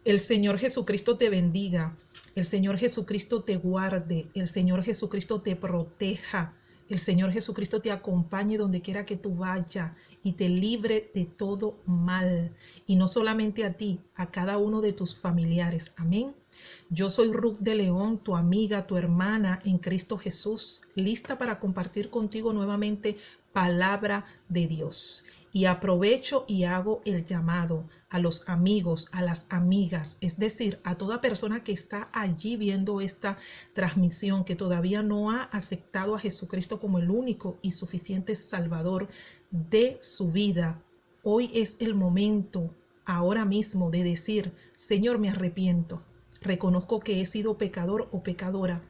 El Señor Jesucristo te bendiga. El Señor Jesucristo te guarde. El Señor Jesucristo te proteja. El Señor Jesucristo te acompañe donde quiera que tú vayas y te libre de todo mal. Y no solamente a ti, a cada uno de tus familiares. Amén. Yo soy Ruth de León, tu amiga, tu hermana en Cristo Jesús, lista para compartir contigo nuevamente palabra de Dios. Y aprovecho y hago el llamado a los amigos, a las amigas, es decir, a toda persona que está allí viendo esta transmisión, que todavía no ha aceptado a Jesucristo como el único y suficiente Salvador de su vida. Hoy es el momento, ahora mismo, de decir: Señor, me arrepiento. Reconozco que he sido pecador o pecadora,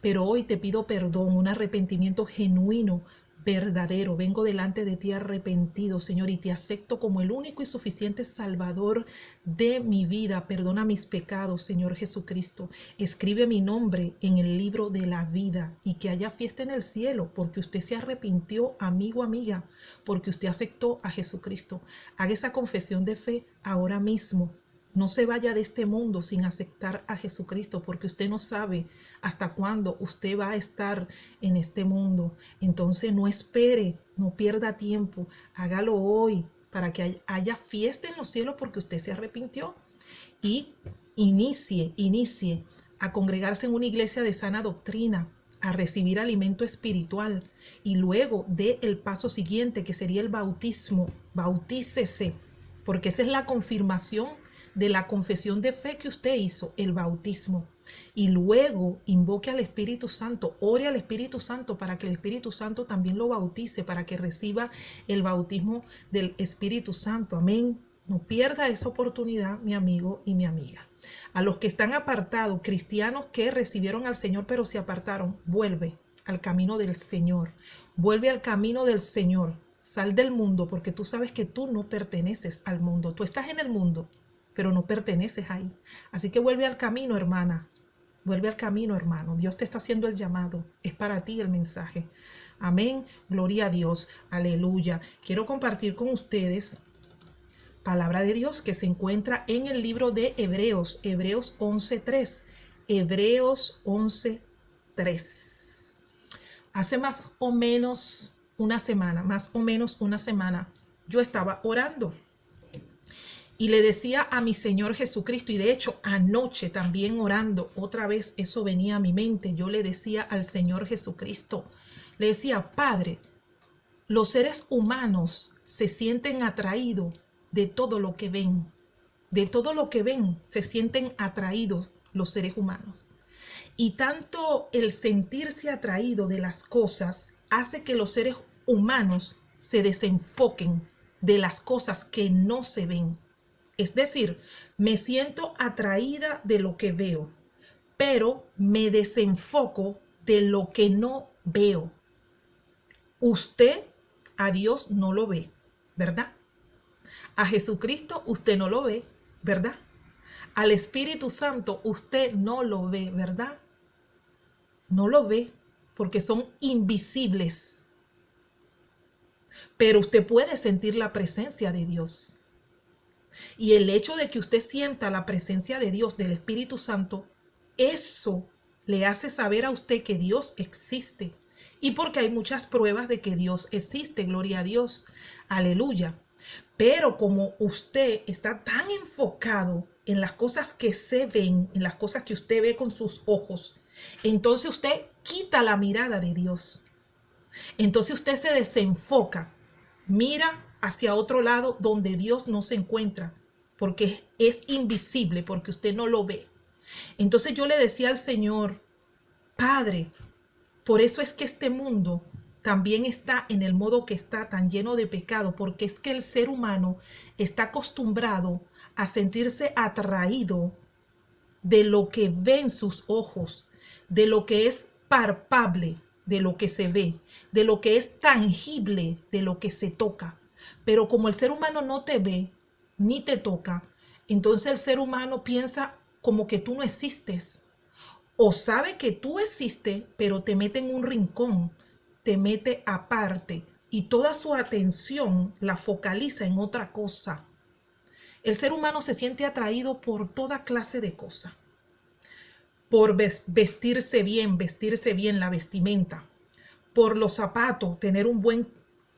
pero hoy te pido perdón, un arrepentimiento genuino, verdadero. Vengo delante de ti arrepentido, Señor, y te acepto como el único y suficiente Salvador de mi vida. Perdona mis pecados, Señor Jesucristo. Escribe mi nombre en el libro de la vida y que haya fiesta en el cielo, porque usted se arrepintió, amigo, amiga, porque usted aceptó a Jesucristo. Haga esa confesión de fe ahora mismo. No se vaya de este mundo sin aceptar a Jesucristo, porque usted no sabe hasta cuándo usted va a estar en este mundo. Entonces no espere, no pierda tiempo, hágalo hoy para que haya fiesta en los cielos, porque usted se arrepintió. Y inicie a congregarse en una iglesia de sana doctrina, a recibir alimento espiritual, y luego dé el paso siguiente, que sería el bautismo. Bautícese, porque esa es la confirmación de la confesión de fe que usted hizo, el bautismo. Y luego invoque al Espíritu Santo, ore al Espíritu Santo para que el Espíritu Santo también lo bautice, para que reciba el bautismo del Espíritu Santo. Amén. No pierda esa oportunidad, mi amigo y mi amiga. A los que están apartados, cristianos que recibieron al Señor pero se apartaron, vuelve al camino del Señor. Vuelve al camino del Señor. Sal del mundo, porque tú sabes que tú no perteneces al mundo. Tú estás en el mundo, pero no perteneces ahí. Así que vuelve al camino, hermana. Vuelve al camino, hermano. Dios te está haciendo el llamado. Es para ti el mensaje. Amén. Gloria a Dios. Aleluya. Quiero compartir con ustedes palabra de Dios que se encuentra en el libro de Hebreos. Hebreos 11:3. Hebreos 11:3. Hace más o menos una semana, yo estaba orando. Y le decía a mi Señor Jesucristo, y de hecho anoche también orando, otra vez eso venía a mi mente, yo le decía al Señor Jesucristo, le decía: Padre, los seres humanos se sienten atraídos de todo lo que ven, se sienten atraídos los seres humanos. Y tanto el sentirse atraído de las cosas hace que los seres humanos se desenfoquen de las cosas que no se ven. Es decir, me siento atraída de lo que veo, pero me desenfoco de lo que no veo. Usted a Dios no lo ve, ¿verdad? A Jesucristo usted no lo ve, ¿verdad? Al Espíritu Santo usted no lo ve, ¿verdad? No lo ve porque son invisibles. Pero usted puede sentir la presencia de Dios. Y el hecho de que usted sienta la presencia de Dios, del Espíritu Santo, eso le hace saber a usted que Dios existe. Y porque hay muchas pruebas de que Dios existe, gloria a Dios, aleluya. Pero como usted está tan enfocado en las cosas que se ven, en las cosas que usted ve con sus ojos, entonces usted quita la mirada de Dios. Entonces usted se desenfoca, mira hacia otro lado donde Dios no se encuentra, porque es invisible, porque usted no lo ve. Entonces yo le decía al Señor: Padre, por eso es que este mundo también está en el modo que está, tan lleno de pecado, porque es que el ser humano está acostumbrado a sentirse atraído de lo que ven sus ojos, de lo que es palpable, de lo que se ve, de lo que es tangible, de lo que se toca. Pero como el ser humano no te ve ni te toca, entonces el ser humano piensa como que tú no existes. O sabe que tú existes, pero te mete en un rincón, te mete aparte y toda su atención la focaliza en otra cosa. El ser humano se siente atraído por toda clase de cosas. Por vestirse bien la vestimenta. Por los zapatos, tener un buen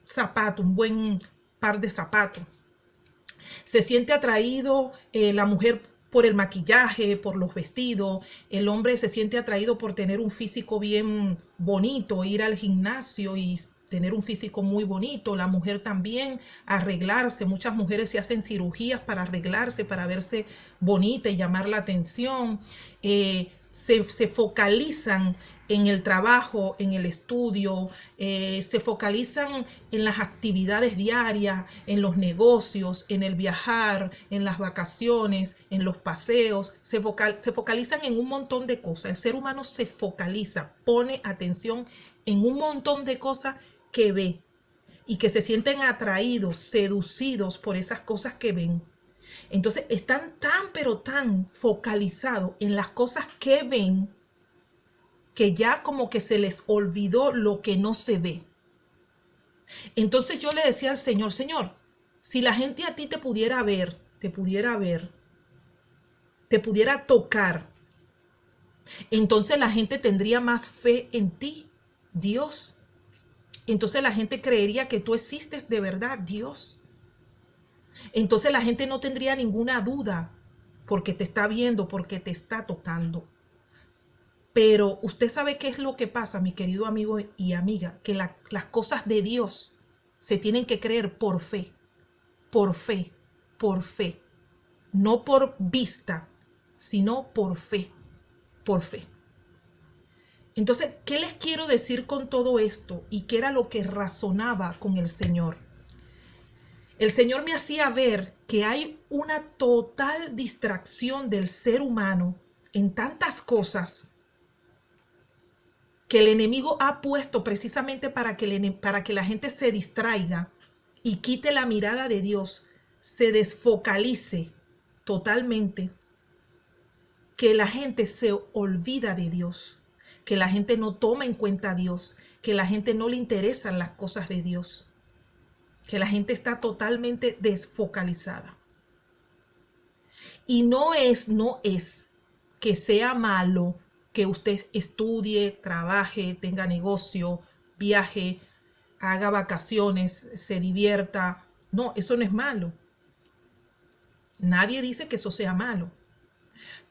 zapato, un buen par de zapatos. Se siente atraído la mujer por el maquillaje, por los vestidos. El hombre se siente atraído por tener un físico bien bonito, ir al gimnasio y tener un físico muy bonito. La mujer también, arreglarse. Muchas mujeres se hacen cirugías para arreglarse, para verse bonita y llamar la atención. Se focalizan en el trabajo, en el estudio, se focalizan en las actividades diarias, en los negocios, en el viajar, en las vacaciones, en los paseos, se focalizan en un montón de cosas. El ser humano se focaliza, pone atención en un montón de cosas que ve y que se sienten atraídos, seducidos por esas cosas que ven. Entonces están tan pero tan focalizados en las cosas que ven que ya como que se les olvidó lo que no se ve. Entonces yo le decía al Señor, Señor, si la gente a ti te pudiera ver, te pudiera tocar, entonces la gente tendría más fe en ti, Dios. Entonces la gente creería que tú existes de verdad, Dios. Entonces la gente no tendría ninguna duda porque te está viendo, porque te está tocando. Pero usted sabe qué es lo que pasa, mi querido amigo y amiga, que las cosas de Dios se tienen que creer por fe, por fe, por fe. No por vista, sino por fe, por fe. Entonces, ¿qué les quiero decir con todo esto? Y qué era lo que razonaba con el Señor. El Señor me hacía ver que hay una total distracción del ser humano en tantas cosas que el enemigo ha puesto precisamente para que la gente se distraiga y quite la mirada de Dios, se desfocalice totalmente, que la gente se olvida de Dios, que la gente no toma en cuenta a Dios, que la gente no le interesan las cosas de Dios, que la gente está totalmente desfocalizada. Y no es que sea malo que usted estudie, trabaje, tenga negocio, viaje, haga vacaciones, se divierta. No, eso no es malo. Nadie dice que eso sea malo.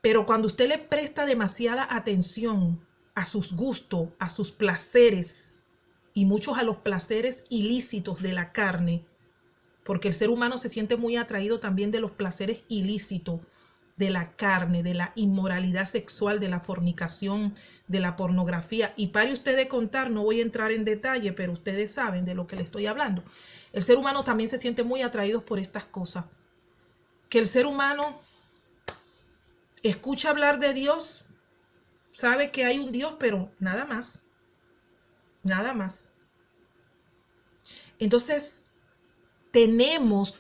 Pero cuando usted le presta demasiada atención a sus gustos, a sus placeres, y muchos a los placeres ilícitos de la carne, porque el ser humano se siente muy atraído también de los placeres ilícitos de la carne, de la inmoralidad sexual, de la fornicación, de la pornografía. Y pare usted de contar, no voy a entrar en detalle, pero ustedes saben de lo que le estoy hablando. El ser humano también se siente muy atraído por estas cosas. Que el ser humano escucha hablar de Dios, sabe que hay un Dios, pero nada más. Nada más. Entonces, tenemos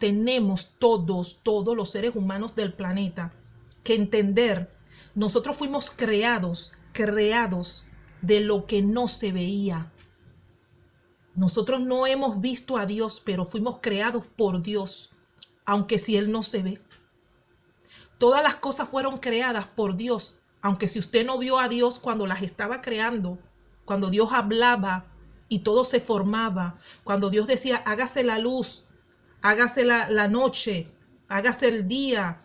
todos los seres humanos del planeta que entender, nosotros fuimos creados de lo que no se veía. Nosotros no hemos visto a Dios, pero fuimos creados por Dios, aunque si Él no se ve. Todas las cosas fueron creadas por Dios, aunque si usted no vio a Dios cuando las estaba creando, cuando Dios hablaba y todo se formaba, cuando Dios decía, hágase la luz, hágase la noche, hágase el día,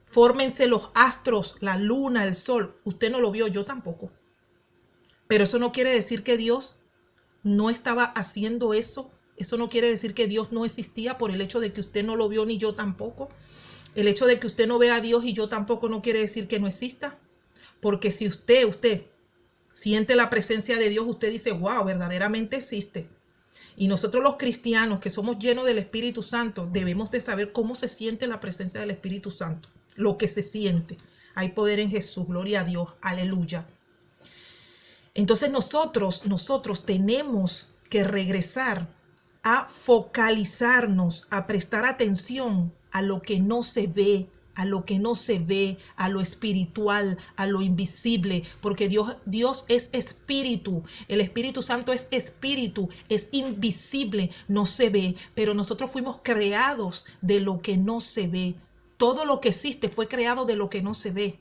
fórmense los astros, la luna, el sol. Usted no lo vio, yo tampoco. Pero eso no quiere decir que Dios no estaba haciendo eso. Eso no quiere decir que Dios no existía por el hecho de que usted no lo vio ni yo tampoco. El hecho de que usted no vea a Dios y yo tampoco no quiere decir que no exista. Porque si usted siente la presencia de Dios, usted dice, wow, verdaderamente existe. Y nosotros los cristianos que somos llenos del Espíritu Santo debemos de saber cómo se siente la presencia del Espíritu Santo, lo que se siente. Hay poder en Jesús, gloria a Dios, aleluya. Entonces nosotros tenemos que regresar a focalizarnos, a prestar atención a lo que no se ve, a lo que no se ve, a lo espiritual, a lo invisible, porque Dios es espíritu, el Espíritu Santo es espíritu, es invisible, no se ve, pero nosotros fuimos creados de lo que no se ve. Todo lo que existe fue creado de lo que no se ve.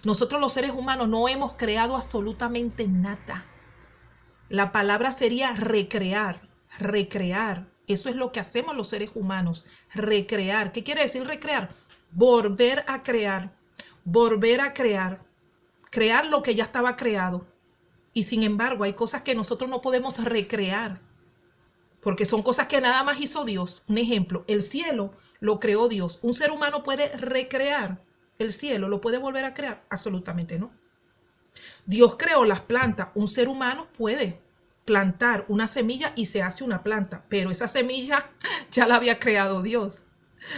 Nosotros los seres humanos no hemos creado absolutamente nada. La palabra sería recrear, recrear. Eso es lo que hacemos los seres humanos, recrear. ¿Qué quiere decir recrear? Volver a crear, volver a crear, crear lo que ya estaba creado. Y sin embargo, hay cosas que nosotros no podemos recrear, porque son cosas que nada más hizo Dios. Un ejemplo, el cielo lo creó Dios. ¿Un ser humano puede recrear el cielo? ¿Lo puede volver a crear? Absolutamente no. Dios creó las plantas. Un ser humano puede plantar una semilla y se hace una planta, pero esa semilla ya la había creado Dios.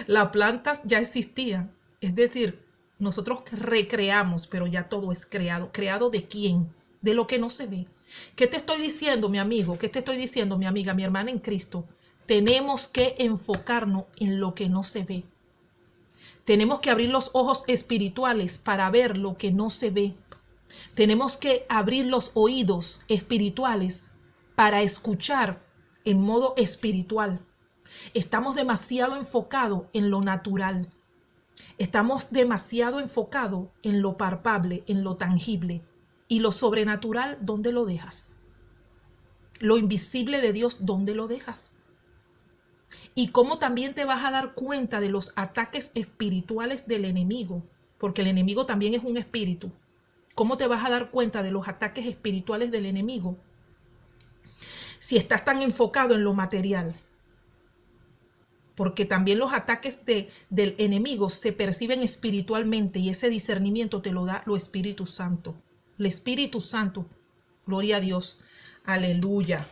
Las plantas ya existían. Es decir, nosotros recreamos, pero ya todo es creado. ¿Creado de quién? De lo que no se ve. ¿Qué te estoy diciendo, mi amigo? ¿Qué te estoy diciendo, mi amiga, mi hermana en Cristo? Tenemos que enfocarnos en lo que no se ve. Tenemos que abrir los ojos espirituales para ver lo que no se ve. Tenemos que abrir los oídos espirituales para escuchar en modo espiritual. Estamos demasiado enfocados en lo natural. Estamos demasiado enfocados en lo palpable, en lo tangible. Y lo sobrenatural, ¿dónde lo dejas? Lo invisible de Dios, ¿dónde lo dejas? Y cómo también te vas a dar cuenta de los ataques espirituales del enemigo, porque el enemigo también es un espíritu. ¿Cómo te vas a dar cuenta de los ataques espirituales del enemigo si estás tan enfocado en lo material? Porque también los ataques del enemigo se perciben espiritualmente y ese discernimiento te lo da lo Espíritu Santo. El Espíritu Santo, gloria a Dios, aleluya.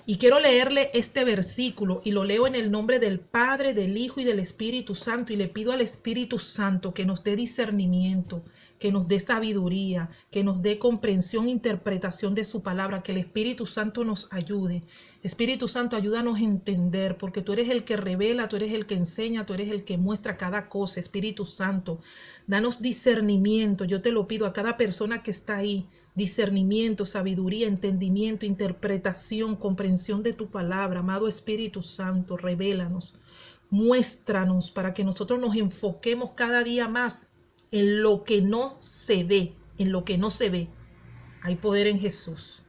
Y quiero leerle este versículo y lo leo en el nombre del Padre, del Hijo y del Espíritu Santo y le pido al Espíritu Santo que nos dé discernimiento, que nos dé sabiduría, que nos dé comprensión, interpretación de su palabra, que el Espíritu Santo nos ayude. Espíritu Santo, ayúdanos a entender, porque tú eres el que revela, tú eres el que enseña, tú eres el que muestra cada cosa. Espíritu Santo, danos discernimiento, yo te lo pido a cada persona que está ahí, discernimiento, sabiduría, entendimiento, interpretación, comprensión de tu palabra. Amado Espíritu Santo, revélanos, muéstranos para que nosotros nos enfoquemos cada día más en lo que no se ve, en lo que no se ve. Hay poder en Jesús.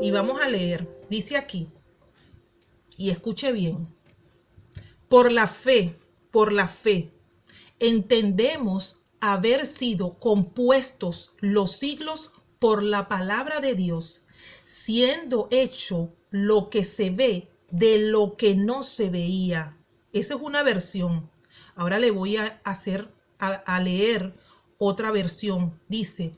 Y vamos a leer, dice aquí, y escuche bien, por la fe, entendemos haber sido compuestos los siglos por la palabra de Dios, siendo hecho lo que se ve de lo que no se veía. Esa es una versión. Ahora le voy a leer otra versión. Dice,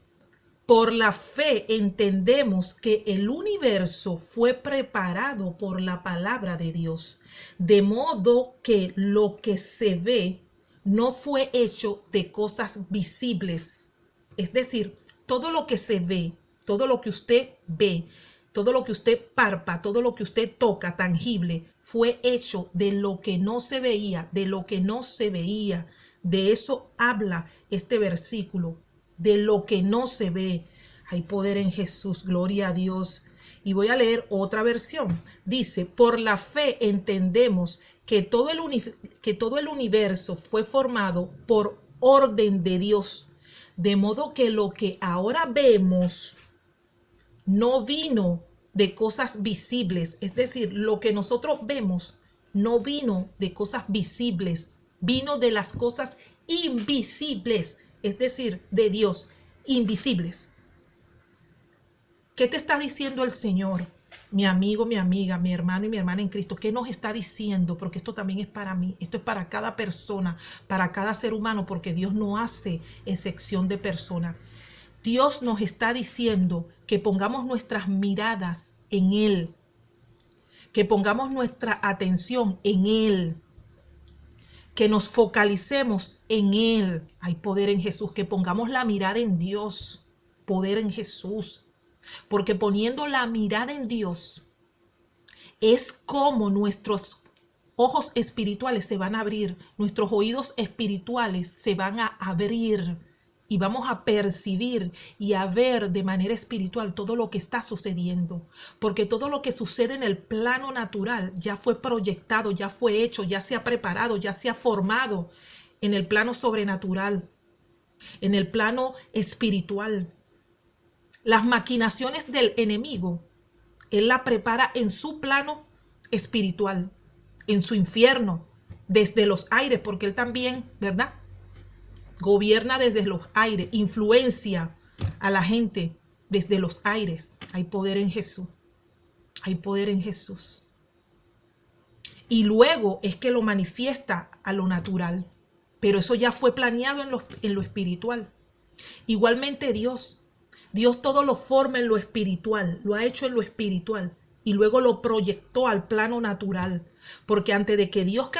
por la fe entendemos que el universo fue preparado por la palabra de Dios, de modo que lo que se ve no fue hecho de cosas visibles. Es decir, todo lo que se ve, todo lo que usted ve, todo lo que usted palpa, todo lo que usted toca tangible, fue hecho de lo que no se veía, de lo que no se veía. De eso habla este versículo, de lo que no se ve. Hay poder en Jesús, gloria a Dios. Y voy a leer otra versión. Dice, por la fe entendemos que todo el universo fue formado por orden de Dios, de modo que lo que ahora vemos no vino de cosas visibles. Es decir, lo que nosotros vemos no vino de cosas visibles, vino de las cosas invisibles, es decir, de Dios, invisibles. ¿Qué te está diciendo el Señor? Mi amigo, mi amiga, mi hermano y mi hermana en Cristo, ¿qué nos está diciendo? Porque esto también es para mí, esto es para cada persona, para cada ser humano, porque Dios no hace excepción de persona. Dios nos está diciendo que pongamos nuestras miradas en Él, que pongamos nuestra atención en Él, que nos focalicemos en Él. Hay poder en Jesús, que pongamos la mirada en Dios, poder en Jesús. Porque poniendo la mirada en Dios es como nuestros ojos espirituales se van a abrir, nuestros oídos espirituales se van a abrir y vamos a percibir y a ver de manera espiritual todo lo que está sucediendo. Porque todo lo que sucede en el plano natural ya fue proyectado, ya fue hecho, ya se ha preparado, ya se ha formado en el plano sobrenatural, en el plano espiritual. Las maquinaciones del enemigo, él la prepara en su plano espiritual, en su infierno, desde los aires, porque él también, ¿verdad?, gobierna desde los aires, influencia a la gente desde los aires. Hay poder en Jesús. Hay poder en Jesús. Y luego es que lo manifiesta a lo natural. Pero eso ya fue planeado en lo espiritual. Igualmente Dios todo lo forma en lo espiritual, lo ha hecho en lo espiritual y luego lo proyectó al plano natural. Porque antes de que Dios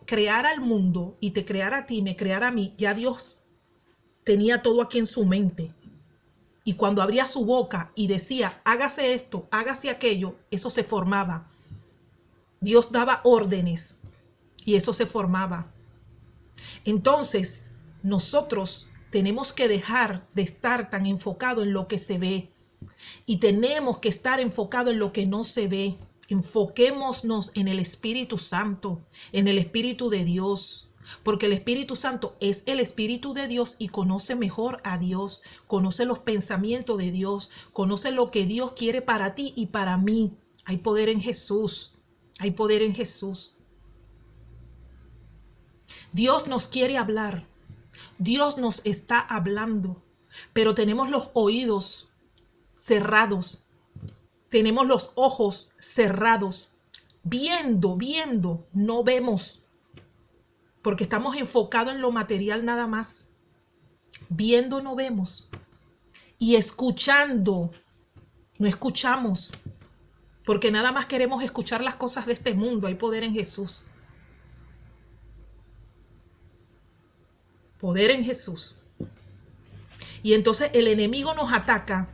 creara el mundo y te creara a ti, me creara a mí, ya Dios tenía todo aquí en su mente. Y cuando abría su boca y decía, hágase esto, hágase aquello, eso se formaba. Dios daba órdenes y eso se formaba. Entonces, nosotros tenemos que dejar de estar tan enfocado en lo que se ve y tenemos que estar enfocado en lo que no se ve. Enfoquémonos en el Espíritu Santo, en el Espíritu de Dios, porque el Espíritu Santo es el Espíritu de Dios y conoce mejor a Dios, conoce los pensamientos de Dios, conoce lo que Dios quiere para ti y para mí. Hay poder en Jesús, hay poder en Jesús. Dios nos quiere hablar, Dios nos está hablando, pero tenemos los oídos cerrados. Tenemos los ojos cerrados, viendo, no vemos, porque estamos enfocados en lo material nada más. Viendo no vemos y escuchando no escuchamos, porque nada más queremos escuchar las cosas de este mundo. Hay poder en Jesús. Poder en Jesús. Y entonces el enemigo nos ataca.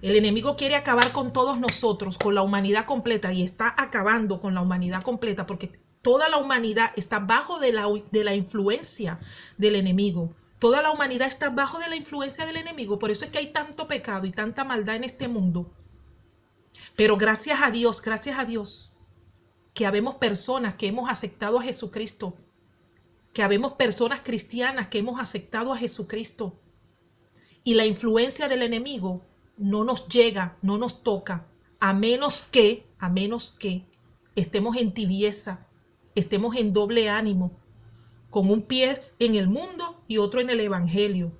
El enemigo quiere acabar con todos nosotros, con la humanidad completa, y está acabando con la humanidad completa porque toda la humanidad está bajo de la influencia del enemigo. Toda la humanidad está bajo de la influencia del enemigo. Por eso es que hay tanto pecado y tanta maldad en este mundo. Pero gracias a Dios, que habemos personas que hemos aceptado a Jesucristo, que habemos personas cristianas que hemos aceptado a Jesucristo. Y la influencia del enemigo no nos llega, no nos toca, a menos que estemos en tibieza, estemos en doble ánimo, con un pie en el mundo y otro en el evangelio,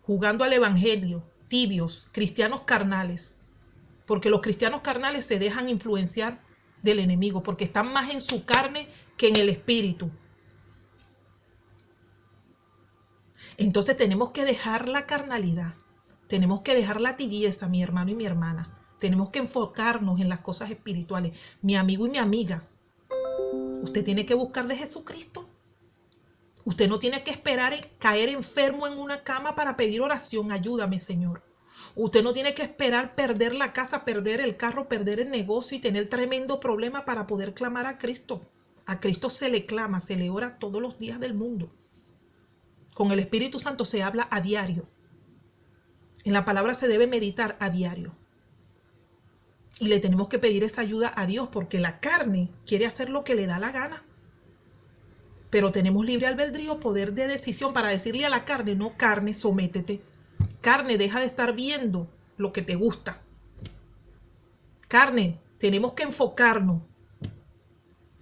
jugando al evangelio, tibios, cristianos carnales, porque los cristianos carnales se dejan influenciar del enemigo, porque están más en su carne que en el espíritu. Entonces tenemos que dejar la carnalidad. Tenemos que dejar la tibieza, mi hermano y mi hermana. Tenemos que enfocarnos en las cosas espirituales. Mi amigo y mi amiga, usted tiene que buscar de Jesucristo. Usted no tiene que esperar caer enfermo en una cama para pedir oración. Ayúdame, Señor. Usted no tiene que esperar perder la casa, perder el carro, perder el negocio y tener tremendo problema para poder clamar a Cristo. A Cristo se le clama, se le ora todos los días del mundo. Con el Espíritu Santo se habla a diario. En la palabra se debe meditar a diario. Y le tenemos que pedir esa ayuda a Dios porque la carne quiere hacer lo que le da la gana. Pero tenemos libre albedrío, poder de decisión para decirle a la carne, no carne, sométete. Carne, deja de estar viendo lo que te gusta. Carne, tenemos que enfocarnos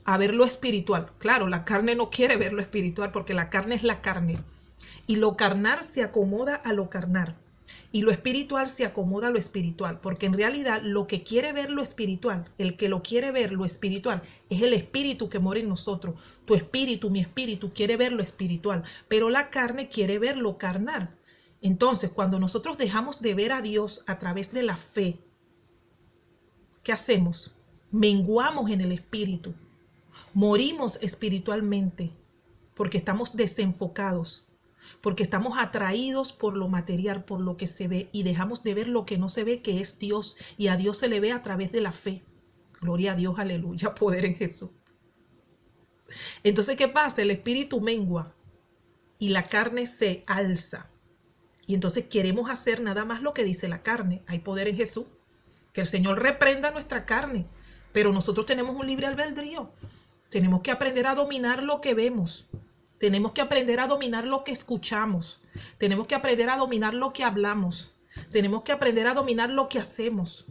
a ver lo espiritual. Claro, la carne no quiere ver lo espiritual porque la carne es la carne. Y lo carnal se acomoda a lo carnal. Y lo espiritual se acomoda a lo espiritual, porque en realidad lo que quiere ver lo espiritual, el que lo quiere ver lo espiritual, es el espíritu que mora en nosotros. Tu espíritu, mi espíritu quiere ver lo espiritual, pero la carne quiere ver lo carnal. Entonces, cuando nosotros dejamos de ver a Dios a través de la fe, ¿qué hacemos? Menguamos en el espíritu, morimos espiritualmente, porque estamos desenfocados. Porque estamos atraídos por lo material, por lo que se ve, y dejamos de ver lo que no se ve, que es Dios, y a Dios se le ve a través de la fe. Gloria a Dios, aleluya, poder en Jesús. Entonces, ¿qué pasa? El espíritu mengua y la carne se alza. Y entonces queremos hacer nada más lo que dice la carne. Hay poder en Jesús. Que el Señor reprenda nuestra carne. Pero nosotros tenemos un libre albedrío. Tenemos que aprender a dominar lo que vemos. Tenemos que aprender a dominar lo que escuchamos. Tenemos que aprender a dominar lo que hablamos. Tenemos que aprender a dominar lo que hacemos.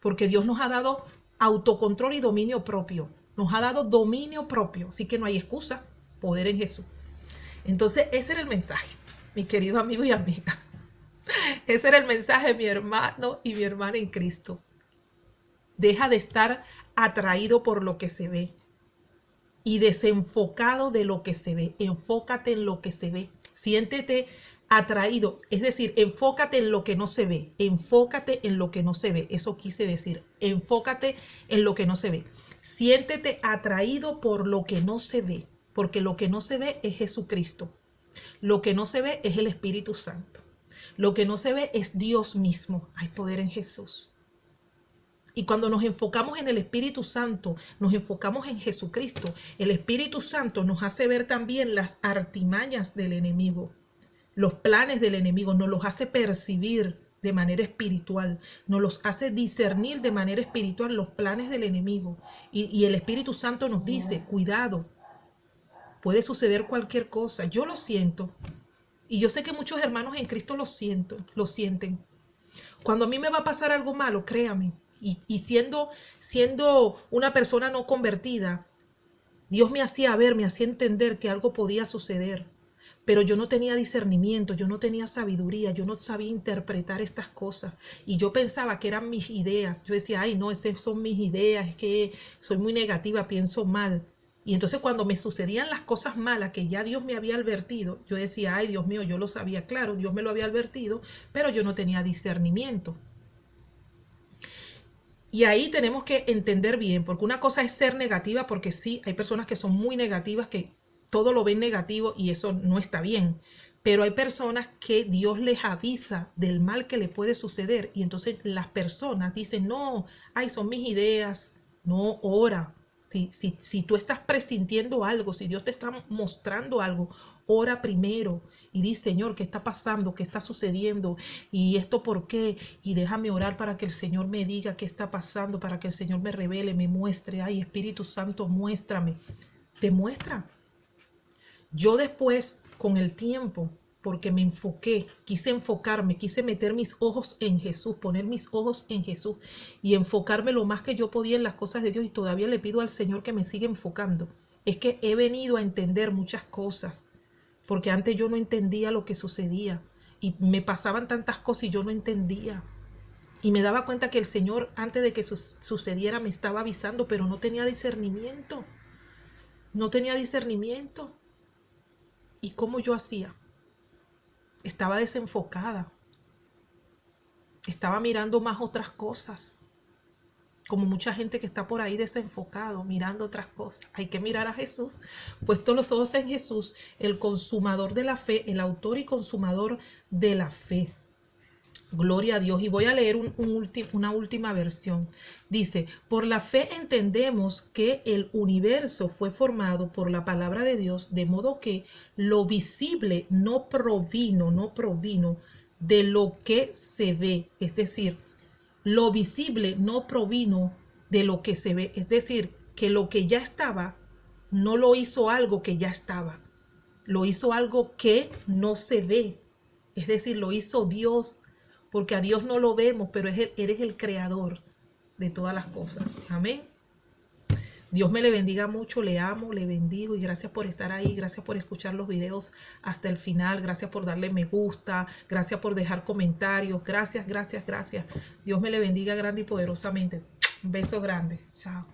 Porque Dios nos ha dado autocontrol y dominio propio. Nos ha dado dominio propio. Así que no hay excusa. Poder en Jesús. Entonces, ese era el mensaje, mi querido amigo y amiga. Ese era el mensaje de mi hermano y mi hermana en Cristo. Deja de estar atraído por lo que se ve y desenfocado de lo que se ve. Enfócate en lo que se ve. Siéntete atraído, es decir, enfócate en lo que no se ve. Enfócate en lo que no se ve. Eso quise decir. Enfócate en lo que no se ve. Siéntete atraído por lo que no se ve, porque lo que no se ve es Jesucristo. Lo que no se ve es el Espíritu Santo. Lo que no se ve es Dios mismo. Hay poder en Jesús. Y cuando nos enfocamos en el Espíritu Santo, nos enfocamos en Jesucristo, el Espíritu Santo nos hace ver también las artimañas del enemigo, los planes del enemigo, nos los hace percibir de manera espiritual, nos los hace discernir de manera espiritual los planes del enemigo. Y el Espíritu Santo nos dice, cuidado, puede suceder cualquier cosa. Yo lo siento. Y yo sé que muchos hermanos en Cristo lo sienten. Cuando a mí me va a pasar algo malo, créame, y siendo una persona no convertida, Dios me hacía ver, me hacía entender que algo podía suceder. Pero yo no tenía discernimiento, yo no tenía sabiduría, yo no sabía interpretar estas cosas. Y yo pensaba que eran mis ideas. Yo decía, ay, no, esas son mis ideas, es que soy muy negativa, pienso mal. Y entonces cuando me sucedían las cosas malas que ya Dios me había advertido, yo decía, ay, Dios mío, yo lo sabía, claro, Dios me lo había advertido, pero yo no tenía discernimiento. Y ahí tenemos que entender bien, porque una cosa es ser negativa, porque sí, hay personas que son muy negativas, que todo lo ven negativo y eso no está bien. Pero hay personas que Dios les avisa del mal que le puede suceder y entonces las personas dicen, no, ay, son mis ideas. No, ora. Si tú estás presintiendo algo, si Dios te está mostrando algo, ora primero y di, Señor, ¿qué está pasando? ¿Qué está sucediendo? ¿Y esto por qué? Y déjame orar para que el Señor me diga qué está pasando, para que el Señor me revele, me muestre. Ay, Espíritu Santo, muéstrame. Te muestra. Yo después, con el tiempo, porque me enfoqué, quise enfocarme, quise meter mis ojos en Jesús, poner mis ojos en Jesús y enfocarme lo más que yo podía en las cosas de Dios, y todavía le pido al Señor que me siga enfocando. Es que he venido a entender muchas cosas, porque antes yo no entendía lo que sucedía y me pasaban tantas cosas y yo no entendía. Y me daba cuenta que el Señor, antes de que sucediera, me estaba avisando, pero no tenía discernimiento. No tenía discernimiento. ¿Y cómo yo hacía? Estaba desenfocada. Estaba mirando más otras cosas. Como mucha gente que está por ahí desenfocado, mirando otras cosas. Hay que mirar a Jesús. Puesto los ojos en Jesús, el consumador de la fe, el autor y consumador de la fe. Gloria a Dios. Y voy a leer una última versión. Dice, por la fe entendemos que el universo fue formado por la palabra de Dios, de modo que lo visible no provino de lo que se ve. Es decir, lo visible no provino de lo que se ve. Es decir, que lo que ya estaba no lo hizo algo que ya estaba. Lo hizo algo que no se ve. Es decir, lo hizo Dios. Porque a Dios no lo vemos, pero eres el creador de todas las cosas. Amén. Dios me le bendiga mucho, le amo, le bendigo y gracias por estar ahí, gracias por escuchar los videos hasta el final, gracias por darle me gusta, gracias por dejar comentarios, gracias. Dios me le bendiga grande y poderosamente. Un beso grande. Chao.